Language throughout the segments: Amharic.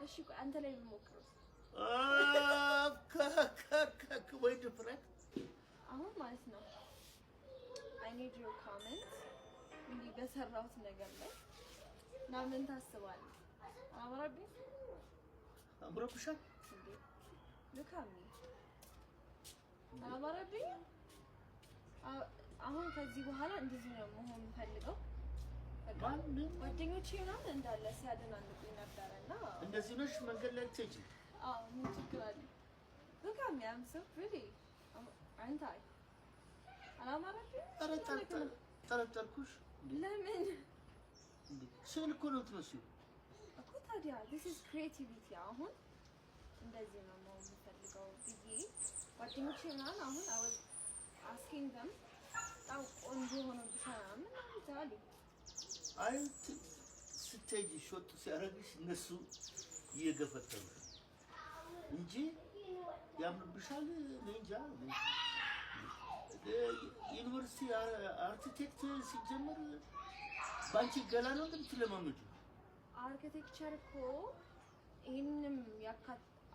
እሺ አንተ ላይ ሞክረው ወይ ድፍረት አሁን ማለት ነው I need your comment እንዲህ በሰራሁት ነገር ላይ እና ምን ታስባለህ አምሮብሻል እንዴ ልካሚ አማረብኝ አሁን ከዚህ በኋላ እንደዚህ ነው መሆን ፈልገው በቃ ጓደኞቼ ምናምን እንዳለ ሲያደናንቁኝ ነበርና እንደዚህ ነሽ መንገድ ላይ ትሄጂ ምን ችግር አለ ልካሚ am so pretty አንተ አላማረብኝ ጠረጠርኩሽ ለምን ስል እኮ ነው ትመስዩ እኮ ታዲያ this is creativity አሁን እንደዚህ ነው መሆን ፈልገው ብዬ ጓደኞቼ ምናምን አሁን I was asking them ታው ቆንጆ ሆኖ ብቻም ታሊ አይ ስትሄጂ ሾት ሲያረግሽ እነሱ እየገፈተሩ እንጂ ያምርብሻል እንጃ ዩኒቨርሲቲ አርኪቴክት ሲጀመር ባንቺ ገላ ነው እንደምትለማመዱ አርኪቴክቸር እኮ ይሄንም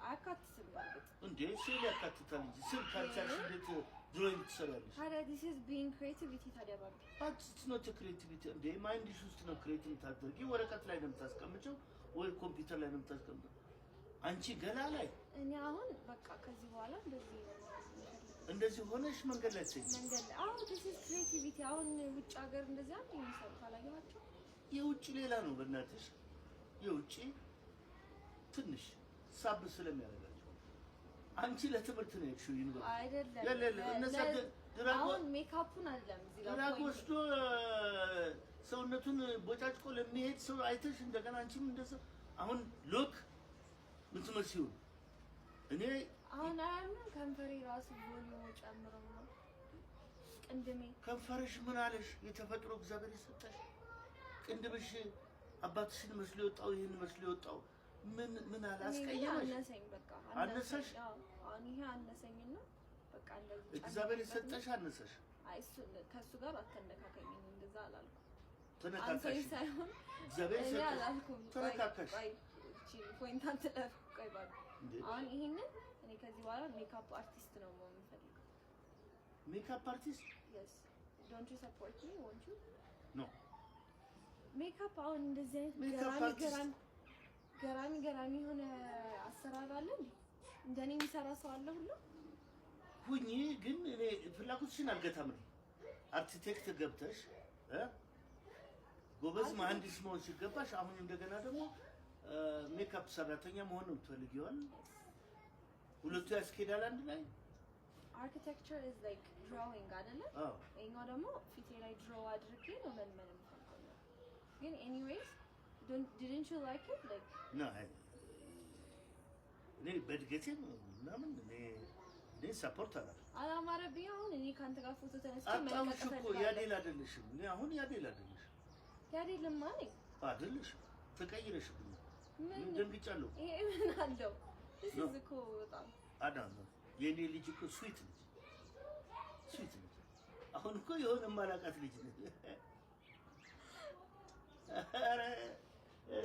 አያካትትም ማለት እንዴ ስል ያካትታል እንጂ ስል ካልቻልሽ እንዴት ድሮይንግ ትሰራለሽ? ታዲያ this is being creativity ታዲያ ባቢ it's not a creativity እንዴ ማይንድሽ ውስጥ ነው ክሬቲቭ ታደርጊ ወረቀት ላይ ነው የምታስቀምጪው ወይ ኮምፒውተር ላይ ነው የምታስቀምጪው አንቺ ገላ ላይ እኔ አሁን በቃ ከዚህ በኋላ እንደዚህ ሆነሽ መንገድ ላይ ትይ መንገድ this is creativity አሁን ውጭ ሀገር እንደዚህ አንተ የሚሰሩ ካላየዋቸው የውጭ ሌላ ነው በእናትሽ የውጭ ትንሽ ሳብ ስለሚያደርጋቸው አንቺ ለትምህርት ነው የክሽው ይንገር አይደለም እነዛ አሁን ሜካፑን አይደለም እዚህ ጋር ድራግ ወስዶ ሰውነቱን ቦጫጭቆ ለሚሄድ ሰው አይተሽ እንደገና አንቺም እንደዛ አሁን ሎክ ምትመስዩ እኔ አሁን አያምን ከንፈሬ ራሱ ቮሊዩም ጨምሮ ነው ቅንድሜ ከንፈርሽ ምን አለሽ የተፈጥሮ እግዚአብሔር ይሰጣሽ ቅንድብሽ አባትሽን መስሎ ይወጣው ይሄን መስሎ ይወጣው ምን አላስቀየመሽ አነሰኝ በቃ አነሰሽ አሁን ይሄ አነሰኝና በቃ እንደዚህ እግዚአብሔር ይሰጣሽ አነሰሽ አይ ከሱ ጋር አትነካከኝ እንደዛ አላልኩ ተነካካሽ ሳይሆን እግዚአብሔር ይሰጣሽ ተነካካሽ እቺ ፖይንት አንተለፍ ቆይ ባል አሁን ይሄንን እኔ ከዚህ በኋላ ሜካፕ አርቲስት ነው መሆን የምፈልገው ሜካፕ አርቲስት yes don't you support me won't you no ሜካፕ አሁን እንደዚህ አይነት ገራሚ ሆነ አሰራር አለ እንደኔ የሚሰራ ሰው አለ ሁሉ ሁኚ ግን እኔ ፍላጎትሽን አልገታም አርኪቴክት ገብተሽ ጎበዝ መሐንዲስ መሆን ሲገባሽ አሁን እንደገና ደግሞ ሜካፕ ሰራተኛ መሆን ነው ትፈልጊዋል ሁለቱ ያስኬዳል አንድ ላይ architecture is like drawing አይደለ እኛው ደግሞ ፊቴ ላይ draw አድርጌ ነው መልመልም ፈልገው ግን anyways didn't you like it like no እኔ በድገቴ ምናምን እኔ ሰፖርት አላማረብኝ አሁን እኔ ካንተ ጋር ፎቶ ተነስቼ መልቀቅ ፈልጋለሁ ያዴል አይደለሽም እኔ አሁን ያዴል አይደለሽም ያዴልም ማለት አይደለሽም ተቀይረሽብኝ ምን ደንግጫለሁ ይሄ ምን አለው this is cool በጣም አዳም የኔ ልጅ እኮ ስዊት ልጅ አሁን እኮ የሆነ ማላቃት ልጅ ነኝ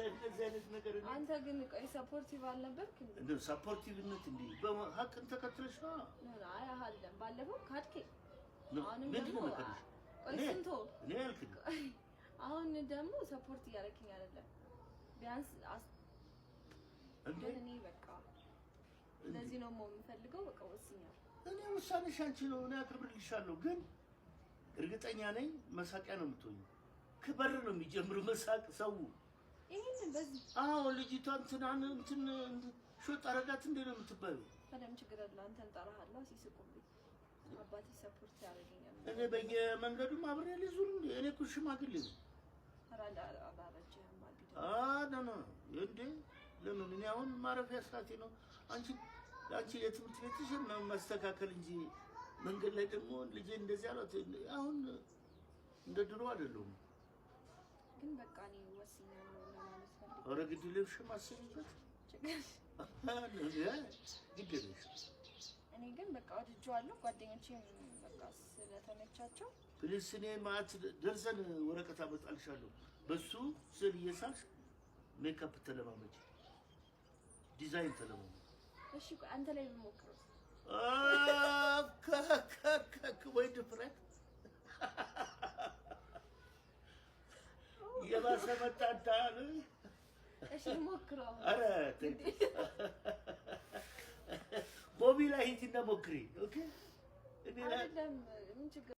እንደዚህ አይነት ነገር ነው አንተ ግን ቆይ ሰፖርቲቭ አልነበርክ እንዴ ሰፖርቲቭነት እንዴ በሐቅን ተከትለሽ ነው አይ አይደለም ባለፈው ካድኬ አሁን ምንድነው መከረሽ ቆይ ስንቶ እኔ ያልኩኝ አሁን ደግሞ ሰፖርት ያደረክኝ አይደለም ቢያንስ እኔ በቃ እንደዚህ ነው የምፈልገው በቃ ወስኛለሁ እኔ ውሳኔሽ አንቺ ነው እኔ አከብርልሻለሁ ግን እርግጠኛ ነኝ መሳቂያ ነው የምትሆኚ ከበር ነው የሚጀምሩ መሳቅ ሰው ይሄን በዚህ ልጅቷን እንትን ሾጥ አረጋት እንደ ነው የምትባለው ታዲያ ችግር አለ አንተን ጠራሃለሁ ሲስቁብኝ አባቴ ሰፖርት ያደርገኛል እኔ በየመንገዱ ማብሬ ልዙር እንዴ እኔ እኮ ሽማግሌ ነኝ አራዳ አባባችህ ማለት ነው እንዴ ለምን እኔ አሁን ማረፊያ ሰዓቴ ነው አንቺ የትምህርት ቤትሽ ነው ማስተካከል እንጂ መንገድ ላይ ደግሞ ልጄ እንደዚህ አላት አሁን እንደ ድሮ አይደለም ግን በቃ እኔ ወስኛለሁ ለማለት ፈልጌ አረግድ ልብሽ ማሰኝበት እኔ ግን በቃ ወድጄዋለሁ ጓደኞቼም በቃ ስለተመቻቸው ፕሊስ እኔ ማት ደርሰን ወረቀት አመጣልሻለሁ በሱ ስል እየሳልሽ ሜካፕ ተለማመጂ ዲዛይን ተለማመድ። እሺ አንተ ላይ ብሞክረው ወይ ድፍረት የባሰ መጣጣል። እሺ ሞክረው። ኧረ ሞቢላ ሂጂና ሞክሪ። ኦኬ እኔ አይደለም ምን ችግር